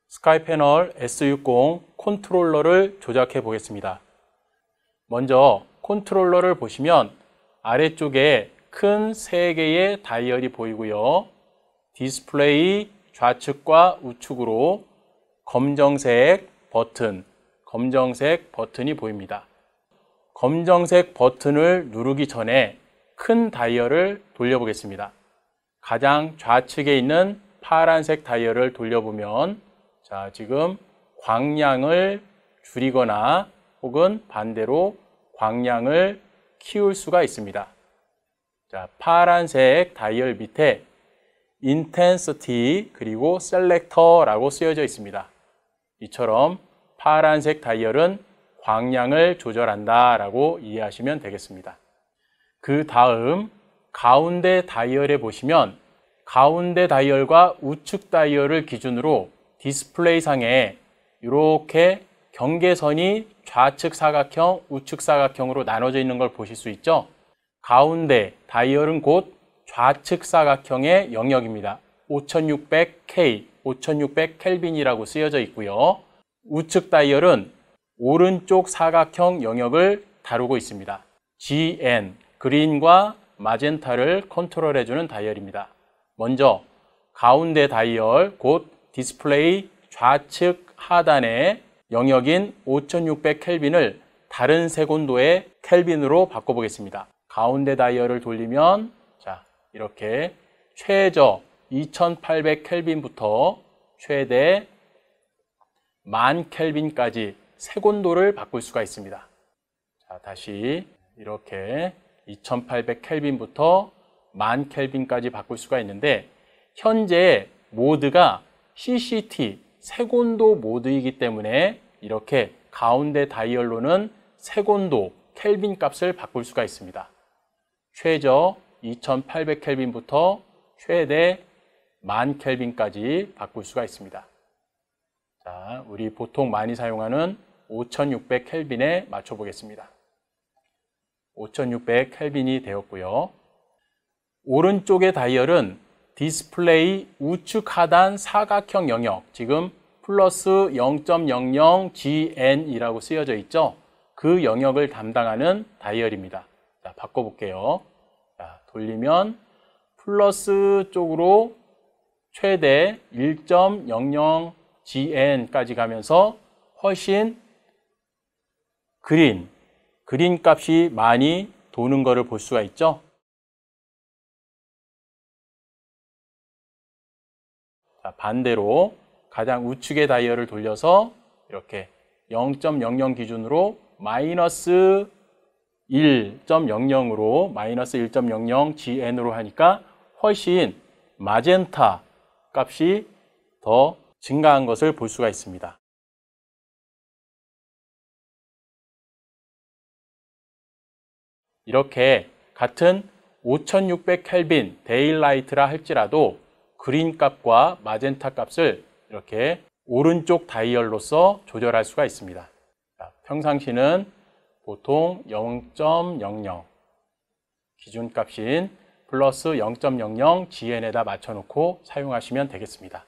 스카이패널 S60 컨트롤러를 조작해 보겠습니다. 먼저 컨트롤러를 보시면 아래쪽에 큰 3개의 다이얼이 보이고요. 디스플레이 좌측과 우측으로 검정색 버튼이 보입니다. 검정색 버튼을 누르기 전에 큰 다이얼을 돌려보겠습니다. 가장 좌측에 있는 파란색 다이얼을 돌려보면 지금 광량을 줄이거나 혹은 반대로 광량을 키울 수가 있습니다. 파란색 다이얼 밑에 Intensity 그리고 Selector라고 쓰여져 있습니다. 이처럼 파란색 다이얼은 광량을 조절한다 라고 이해하시면 되겠습니다. 그 다음 가운데 다이얼에 보시면 가운데 다이얼과 우측 다이얼을 기준으로 디스플레이 상에 이렇게 경계선이 좌측 사각형, 우측 사각형으로 나눠져 있는 걸 보실 수 있죠? 가운데 다이얼은 곧 좌측 사각형의 영역입니다. 5600K, 5600켈빈이라고 쓰여져 있고요. 우측 다이얼은 오른쪽 사각형 영역을 다루고 있습니다. GN, 그린과 마젠타를 컨트롤해주는 다이얼입니다. 먼저 가운데 다이얼, 곧 디스플레이 좌측 하단의 영역인 5600켈빈을 다른 세곤도의 켈빈으로 바꿔보겠습니다. 가운데 다이얼을 돌리면 이렇게 최저 2800켈빈부터 최대 10,000켈빈까지 세곤도를 바꿀 수가 있습니다. 다시 이렇게 2800켈빈부터 10,000켈빈까지 바꿀 수가 있는데 현재 모드가 CCT, 세곤도 모드이기 때문에 이렇게 가운데 다이얼로는 세곤도, 켈빈 값을 바꿀 수가 있습니다. 최저 2800켈빈부터 최대 10,000켈빈까지 바꿀 수가 있습니다. 우리 보통 많이 사용하는 5600켈빈에 맞춰 보겠습니다. 5600켈빈이 되었고요. 오른쪽의 다이얼은 디스플레이 우측 하단 사각형 영역, 지금 플러스 0.00GN이라고 쓰여져 있죠? 그 영역을 담당하는 다이얼입니다. 바꿔볼게요. 돌리면 플러스 쪽으로 최대 1.00GN까지 가면서 훨씬 그린 값이 많이 도는 것을 볼 수가 있죠? 반대로 가장 우측의 다이얼을 돌려서 이렇게 0.00 기준으로 마이너스 1.00으로 마이너스 1.00GN으로 하니까 훨씬 마젠타 값이 더 증가한 것을 볼 수가 있습니다. 이렇게 같은 5600켈빈 데일라이트라 할지라도 그린 값과 마젠타 값을 이렇게 오른쪽 다이얼로서 조절할 수가 있습니다. 평상시는 보통 0.00 기준값인 플러스 0.00GN에다 맞춰놓고 사용하시면 되겠습니다.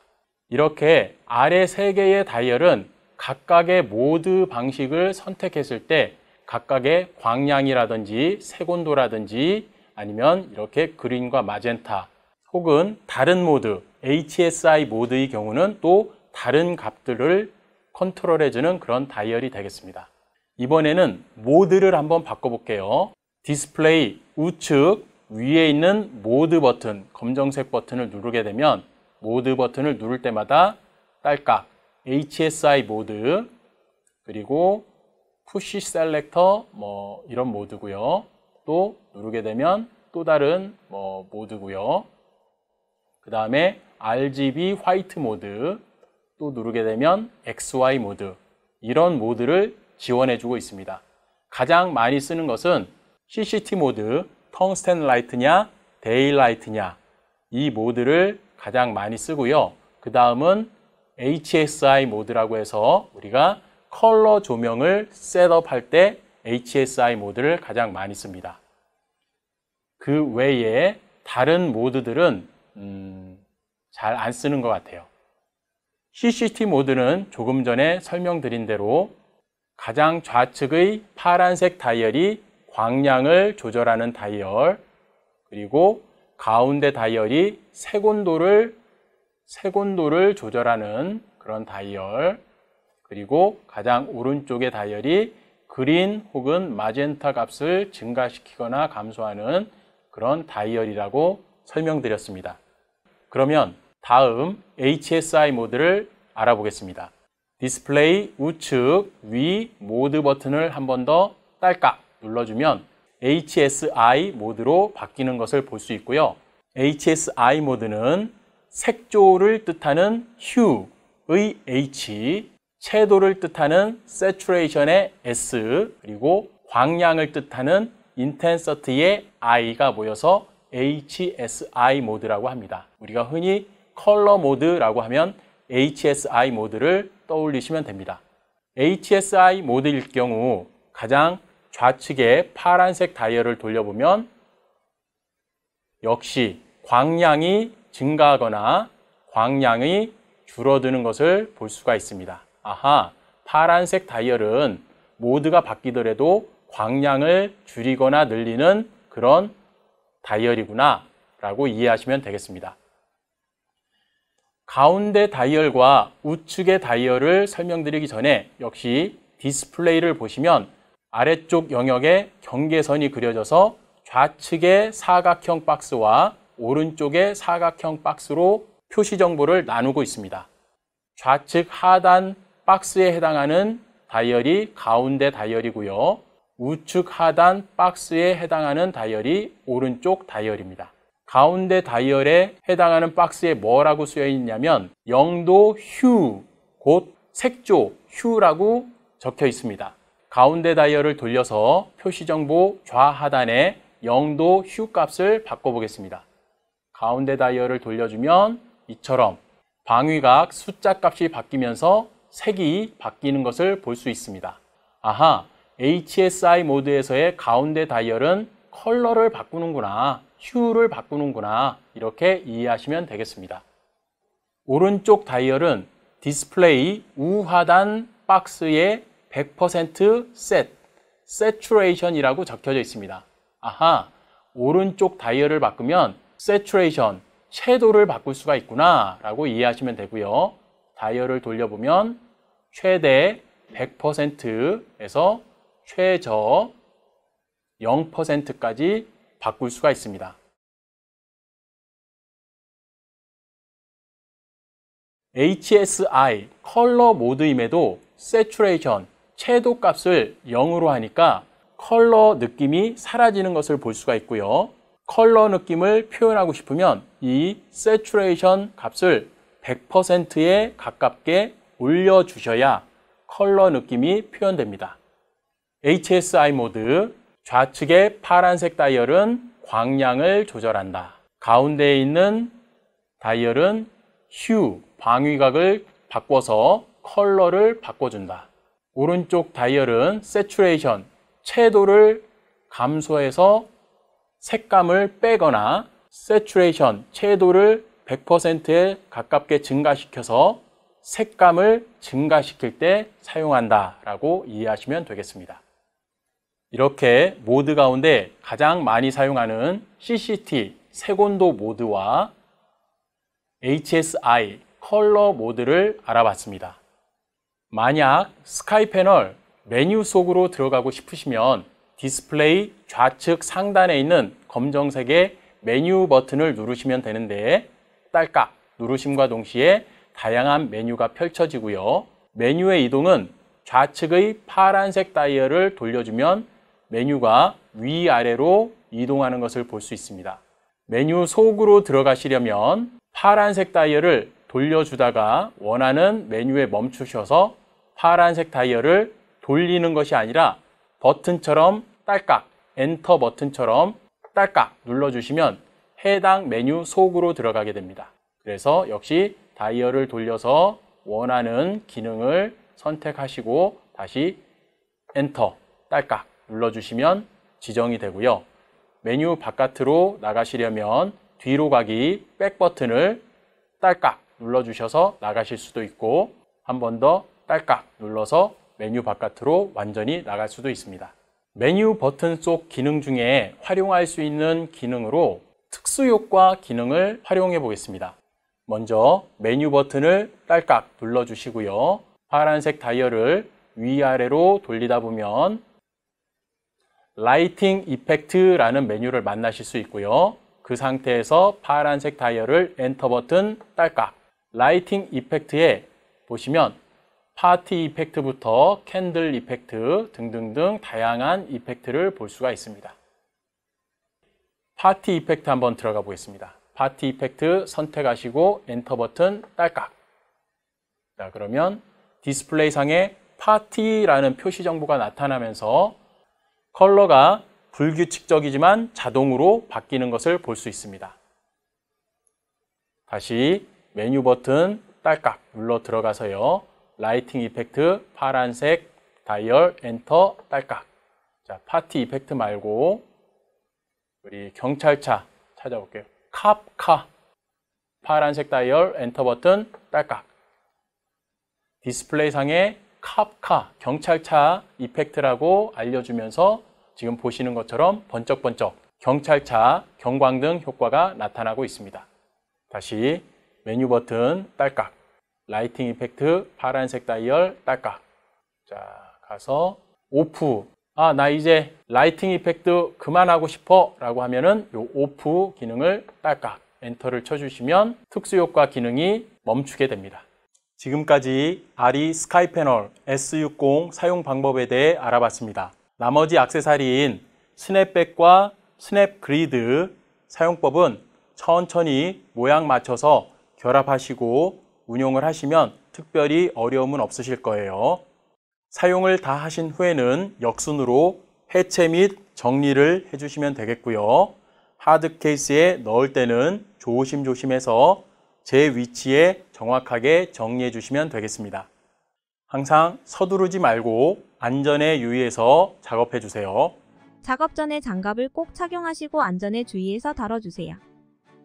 이렇게 아래 3개의 다이얼은 각각의 모드 방식을 선택했을 때 각각의 광량이라든지 세곤도라든지 아니면 이렇게 그린과 마젠타 혹은 다른 모드, HSI 모드의 경우는 또 다른 값들을 컨트롤해주는 그런 다이얼이 되겠습니다. 이번에는 모드를 한번 바꿔볼게요. 디스플레이 우측 위에 있는 모드 버튼, 검정색 버튼을 누르게 되면 모드 버튼을 누를 때마다 딸깍 HSI 모드 그리고 푸시 셀렉터 이런 모드고요. 또 누르게 되면 또 다른 모드고요. 그 다음에 RGB 화이트 모드, 또 누르게 되면 XY 모드, 이런 모드를 지원해주고 있습니다. 가장 많이 쓰는 것은 CCT 모드, 텅스텐 라이트냐, 데일라이트냐, 이 모드를 가장 많이 쓰고요. 그 다음은 HSI 모드라고 해서 우리가 컬러 조명을 셋업할 때 HSI 모드를 가장 많이 씁니다. 그 외에 다른 모드들은 잘 안 쓰는 것 같아요. CCT 모드는 조금 전에 설명드린 대로 가장 좌측의 파란색 다이얼이 광량을 조절하는 다이얼, 그리고 가운데 다이얼이 색온도를 조절하는 그런 다이얼, 그리고 가장 오른쪽의 다이얼이 그린 혹은 마젠타 값을 증가시키거나 감소하는 그런 다이얼이라고 설명드렸습니다. 그러면 다음 HSI 모드를 알아보겠습니다. 디스플레이 우측 위 모드 버튼을 한 번 더 딸깍 눌러주면 HSI 모드로 바뀌는 것을 볼 수 있고요. HSI 모드는 색조를 뜻하는 hue의 H, 채도를 뜻하는 saturation의 S, 그리고 광량을 뜻하는 intensity의 I가 모여서 HSI 모드라고 합니다. 우리가 흔히 컬러 모드라고 하면 HSI 모드를 떠올리시면 됩니다. HSI 모드일 경우 가장 좌측에 파란색 다이얼을 돌려보면 역시 광량이 증가하거나 광량이 줄어드는 것을 볼 수가 있습니다. 아하, 파란색 다이얼은 모드가 바뀌더라도 광량을 줄이거나 늘리는 그런 다이얼이구나 라고 이해하시면 되겠습니다. 가운데 다이얼과 우측의 다이얼을 설명드리기 전에 역시 디스플레이를 보시면 아래쪽 영역에 경계선이 그려져서 좌측의 사각형 박스와 오른쪽의 사각형 박스로 표시 정보를 나누고 있습니다. 좌측 하단 박스에 해당하는 다이얼이 가운데 다이얼이고요. 우측 하단 박스에 해당하는 다이얼이 오른쪽 다이얼입니다. 가운데 다이얼에 해당하는 박스에 뭐라고 쓰여 있냐면 영도 휴, 곧 색조 휴라고 적혀 있습니다. 가운데 다이얼을 돌려서 표시정보 좌하단에 영도 휴 값을 바꿔보겠습니다. 가운데 다이얼을 돌려주면 이처럼 방위각 숫자 값이 바뀌면서 색이 바뀌는 것을 볼 수 있습니다. 아하, HSI 모드에서의 가운데 다이얼은 컬러를 바꾸는구나, 휴를 바꾸는구나, 이렇게 이해하시면 되겠습니다. 오른쪽 다이얼은 디스플레이 우하단 박스에 100% Saturation이라고 적혀져 있습니다. 아하, 오른쪽 다이얼을 바꾸면 Saturation, 채도를 바꿀 수가 있구나 라고 이해하시면 되고요. 다이얼을 돌려보면 최대 100%에서 최저 0%까지 바꿀 수가 있습니다. HSI 컬러 모드임에도 Saturation, 채도 값을 0으로 하니까 컬러 느낌이 사라지는 것을 볼 수가 있고요. 컬러 느낌을 표현하고 싶으면 이 Saturation 값을 100%에 가깝게 올려주셔야 컬러 느낌이 표현됩니다. HSI 모드, 좌측의 파란색 다이얼은 광량을 조절한다. 가운데에 있는 다이얼은 휴, 방위각을 바꿔서 컬러를 바꿔준다. 오른쪽 다이얼은 Saturation, 채도를 감소해서 색감을 빼거나 Saturation, 채도를 100%에 가깝게 증가시켜서 색감을 증가시킬 때 사용한다 라고 이해하시면 되겠습니다. 이렇게 모드 가운데 가장 많이 사용하는 CCT, 색온도 모드와 HSI, 컬러 모드를 알아봤습니다. 만약 스카이 패널 메뉴 속으로 들어가고 싶으시면 디스플레이 좌측 상단에 있는 검정색의 메뉴 버튼을 누르시면 되는데 딸깍 누르심과 동시에 다양한 메뉴가 펼쳐지고요. 메뉴의 이동은 좌측의 파란색 다이얼을 돌려주면 메뉴가 위아래로 이동하는 것을 볼 수 있습니다. 메뉴 속으로 들어가시려면 파란색 다이얼을 돌려주다가 원하는 메뉴에 멈추셔서 파란색 다이얼을 돌리는 것이 아니라 버튼처럼 딸깍, 엔터 버튼처럼 딸깍 눌러주시면 해당 메뉴 속으로 들어가게 됩니다. 그래서 역시 다이얼을 돌려서 원하는 기능을 선택하시고 다시 엔터, 딸깍 눌러주시면 지정이 되고요. 메뉴 바깥으로 나가시려면 뒤로 가기 백 버튼을 딸깍 눌러주셔서 나가실 수도 있고 한 번 더 딸깍 눌러서 메뉴 바깥으로 완전히 나갈 수도 있습니다. 메뉴 버튼 속 기능 중에 활용할 수 있는 기능으로 특수효과 기능을 활용해 보겠습니다. 먼저 메뉴 버튼을 딸깍 눌러주시고요. 파란색 다이얼을 위아래로 돌리다 보면 라이팅 이펙트라는 메뉴를 만나실 수 있고요. 그 상태에서 파란색 다이얼을 엔터 버튼 딸깍. 라이팅 이펙트에 보시면 파티 이펙트부터 캔들 이펙트 등등등 다양한 이펙트를 볼 수가 있습니다. 파티 이펙트 한번 들어가 보겠습니다. 파티 이펙트 선택하시고 엔터 버튼 딸깍. 자, 그러면 디스플레이 상에 파티라는 표시 정보가 나타나면서 컬러가 불규칙적이지만 자동으로 바뀌는 것을 볼 수 있습니다. 다시 메뉴 버튼 딸깍 눌러 들어가서요. 라이팅 이펙트 파란색 다이얼 엔터 딸깍. 자, 파티 이펙트 말고 우리 경찰차 찾아볼게요. 캅카 파란색 다이얼 엔터 버튼 딸깍. 디스플레이 상에 캅카 경찰차 이펙트라고 알려주면서 지금 보시는 것처럼 번쩍번쩍 경찰차 경광등 효과가 나타나고 있습니다. 다시 메뉴 버튼 딸깍. 라이팅 이펙트 파란색 다이얼 딸깍. 자, 가서 오프. 나 이제 라이팅 이펙트 그만하고 싶어 라고 하면은 요 오프 기능을 딸깍 엔터를 쳐주시면 특수효과 기능이 멈추게 됩니다. 지금까지 아리 스카이 패널 S60 사용 방법에 대해 알아봤습니다. 나머지 액세서리인 스냅백과 스냅 그리드 사용법은 천천히 모양 맞춰서 결합하시고 운용을 하시면 특별히 어려움은 없으실 거예요. 사용을 다 하신 후에는 역순으로 해체 및 정리를 해주시면 되겠고요. 하드 케이스에 넣을 때는 조심조심해서 제 위치에 정확하게 정리해 주시면 되겠습니다. 항상 서두르지 말고 안전에 유의해서 작업해 주세요. 작업 전에 장갑을 꼭 착용하시고 안전에 주의해서 다뤄주세요.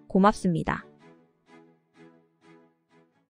고맙습니다.